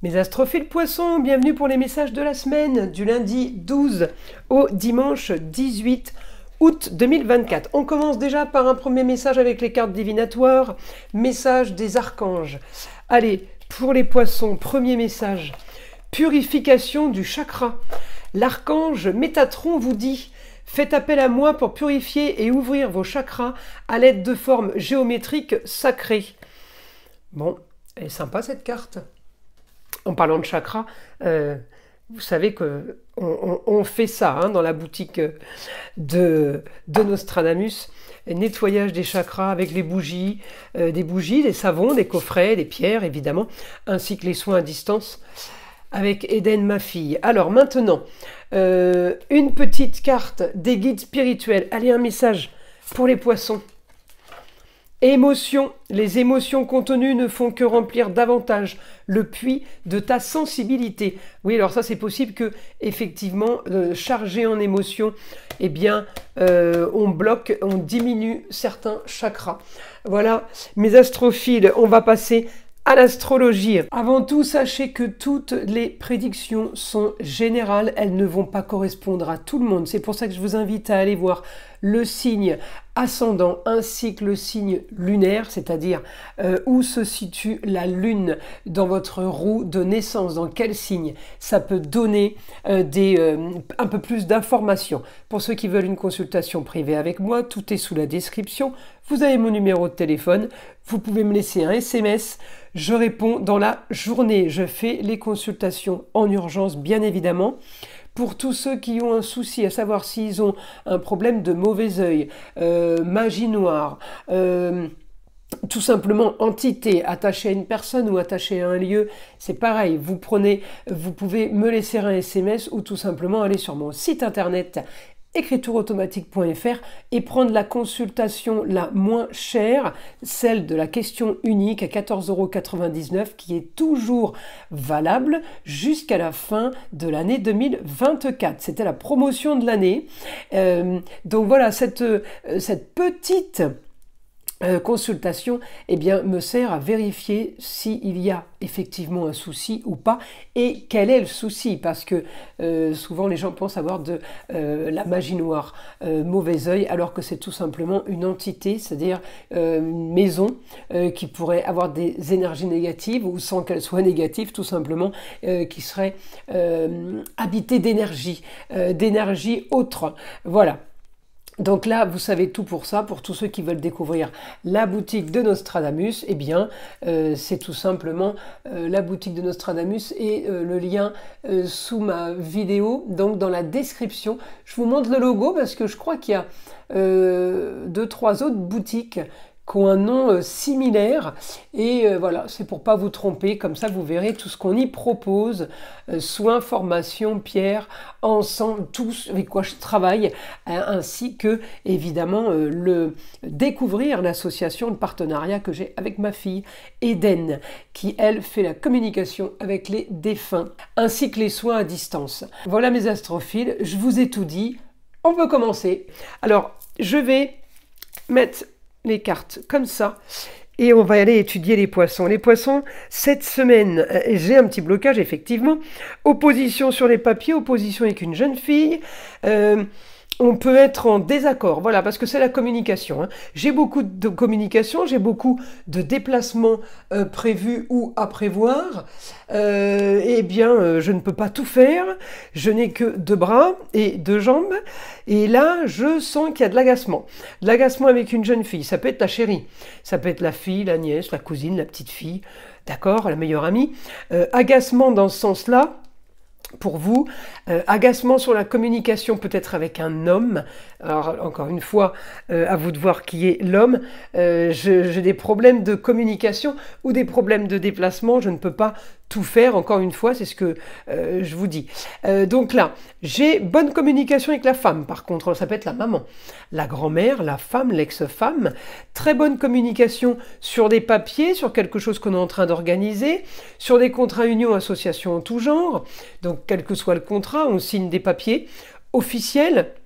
Mes astrophiles poissons, bienvenue pour les messages de la semaine du lundi 12 au dimanche 18 août 2024. On commence déjà par un premier message avec les cartes divinatoires, message des archanges. Allez, pour les poissons, premier message, purification du chakra. L'archange Métatron vous dit: faites appel à moi pour purifier et ouvrir vos chakras à l'aide de formes géométriques sacrées. Bon, elle est sympa cette carte. En parlant de chakras, vous savez qu'on fait ça dans la boutique de Nostradamus. Nettoyage des chakras avec les bougies, des savons, des coffrets, des pierres évidemment, ainsi que les soins à distance avec Eden, ma fille. Alors maintenant, une petite carte des guides spirituels. Allez, un message pour les poissons. Émotions. Les émotions contenues ne font que remplir davantage le puits de ta sensibilité. Oui, alors ça c'est possible que, effectivement, chargé en émotions, eh bien, on bloque, on diminue certains chakras. Voilà, mes astrophiles, on va passer à l'astrologie. Avant tout, sachez que toutes les prédictions sont générales, elles ne vont pas correspondre à tout le monde. C'est pour ça que je vous invite à aller voir le signe ascendant ainsi que le signe lunaire, c'est-à-dire où se situe la lune dans votre roue de naissance, dans quel signe. Ça peut donner un peu plus d'informations. Pour ceux qui veulent une consultation privée avec moi, tout est sous la description. Vous avez mon numéro de téléphone, vous pouvez me laisser un SMS, je réponds dans la journée. Je fais les consultations en urgence, bien évidemment. Pour tous ceux qui ont un souci, à savoir s'ils ont un problème de mauvais œil, magie noire, tout simplement entité attachée à une personne ou attachée à un lieu, c'est pareil, vous pouvez me laisser un SMS ou tout simplement aller sur mon site internet écritureautomatique.fr et prendre la consultation la moins chère, celle de la question unique à 14,99 € qui est toujours valable jusqu'à la fin de l'année 2024. C'était la promotion de l'année. Donc voilà, cette petite consultation me sert à vérifier s'il y a effectivement un souci ou pas et quel est le souci, parce que souvent les gens pensent avoir de la magie noire, mauvais œil, alors que c'est tout simplement une entité, c'est-à-dire une maison qui pourrait avoir des énergies négatives ou sans qu'elles soient négatives, tout simplement qui serait habitée d'énergie autre. Voilà. Donc là, vous savez tout pour ça. Pour tous ceux qui veulent découvrir la boutique de Nostradamus, eh bien, c'est tout simplement la boutique de Nostradamus et le lien sous ma vidéo, donc dans la description. Je vous montre le logo parce que je crois qu'il y a 2-3 autres boutiques qui ont un nom similaire et voilà, c'est pour pas vous tromper, comme ça vous verrez tout ce qu'on y propose, soins, formations, pierres, ensemble, tout avec quoi je travaille, ainsi que évidemment découvrir l'association de partenariat que j'ai avec ma fille Eden, qui elle fait la communication avec les défunts, ainsi que les soins à distance. Voilà mes astrophiles, je vous ai tout dit, on peut commencer. Alors, je vais mettre les cartes comme ça et on va aller étudier les poissons. Les poissons, cette semaine, j'ai un petit blocage effectivement, opposition sur les papiers, opposition avec une jeune fille, on peut être en désaccord, voilà, parce que c'est la communication. J'ai beaucoup de communication, j'ai beaucoup de déplacements prévus ou à prévoir. Eh bien, je ne peux pas tout faire. Je n'ai que 2 bras et 2 jambes. Et là, je sens qu'il y a de l'agacement. De l'agacement avec une jeune fille. Ça peut être la chérie, ça peut être la fille, la nièce, la cousine, la petite fille, d'accord, la meilleure amie. Agacement dans ce sens-là. Pour vous, agacement sur la communication peut-être avec un homme. Alors encore une fois, à vous de voir qui est l'homme. J'ai des problèmes de communication ou des problèmes de déplacement, je ne peux pas tout faire, encore une fois, c'est ce que je vous dis. Donc là, j'ai bonne communication avec la femme, par contre, ça peut être la maman, la grand-mère, la femme, l'ex-femme, très bonne communication sur des papiers, sur quelque chose qu'on est en train d'organiser, sur des contrats unions, associations en tout genre, donc quel que soit le contrat, on signe des papiers officiels,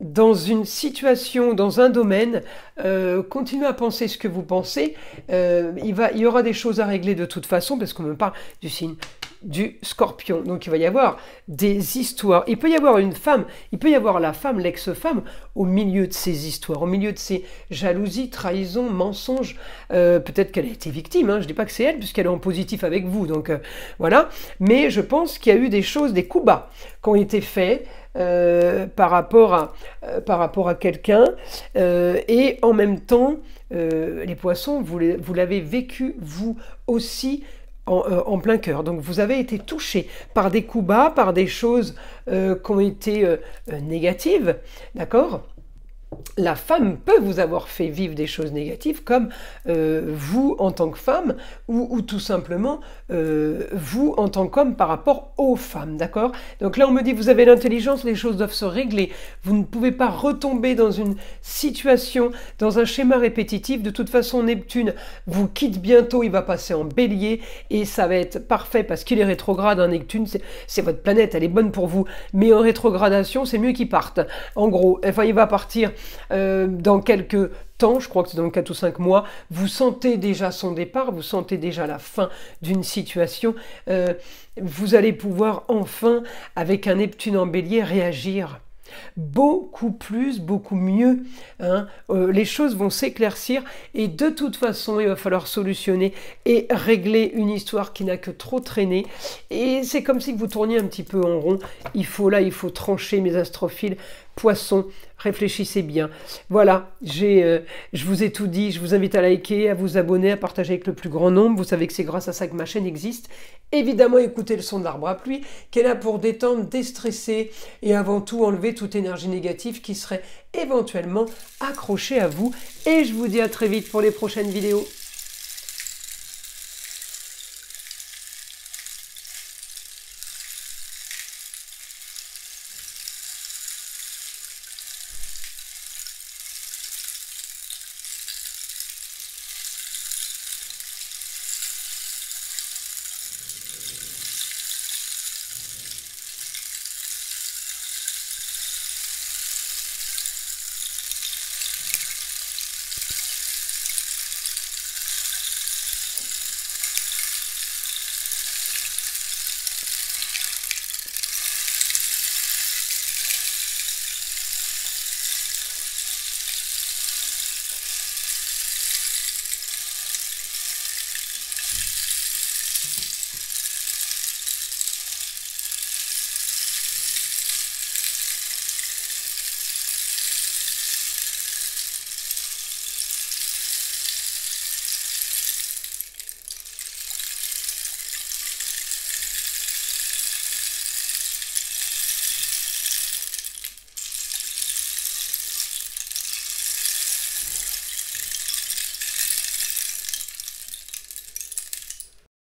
dans une situation, dans un domaine, continuez à penser ce que vous pensez. Il y aura des choses à régler de toute façon, parce qu'on me parle du signe du Scorpion. Donc il va y avoir des histoires. Il peut y avoir une femme, il peut y avoir la femme, l'ex-femme, au milieu de ces histoires, au milieu de ces jalousies, trahisons, mensonges. Peut-être qu'elle a été victime, hein. Je ne dis pas que c'est elle, puisqu'elle est en positif avec vous. Donc voilà. Mais je pense qu'il y a eu des choses, des coups bas qui ont été faits. Par rapport à quelqu'un, et en même temps, les poissons, vous l'avez vécu vous aussi en plein cœur. Donc vous avez été touché par des coups bas, par des choses qui ont été négatives, d'accord ? La femme peut vous avoir fait vivre des choses négatives, comme vous en tant que femme, ou tout simplement vous en tant qu'homme par rapport aux femmes, d'accord? Donc là on me dit vous avez l'intelligence, les choses doivent se régler, vous ne pouvez pas retomber dans une situation, dans un schéma répétitif. De toute façon Neptune vous quitte bientôt, il va passer en bélier, et ça va être parfait parce qu'il est rétrograde. Neptune, c'est votre planète, elle est bonne pour vous, mais en rétrogradation c'est mieux qu'il parte, en gros. Enfin il va partir dans quelques temps, je crois que c'est dans 4 ou 5 mois, vous sentez déjà son départ, vous sentez déjà la fin d'une situation, vous allez pouvoir enfin, avec un Neptune en bélier, réagir beaucoup plus, beaucoup mieux, hein. Les choses vont s'éclaircir, et de toute façon il va falloir solutionner et régler une histoire qui n'a que trop traîné, et c'est comme si vous tourniez un petit peu en rond. Il faut trancher, mes astrophiles, poissons, réfléchissez bien. Voilà, je vous ai tout dit. Je vous invite à liker, à vous abonner, à partager avec le plus grand nombre. Vous savez que c'est grâce à ça que ma chaîne existe. Évidemment, écoutez le son de l'arbre à pluie, qui est là pour détendre, déstresser, et avant tout enlever toute énergie négative qui serait éventuellement accrochée à vous. Et je vous dis à très vite pour les prochaines vidéos.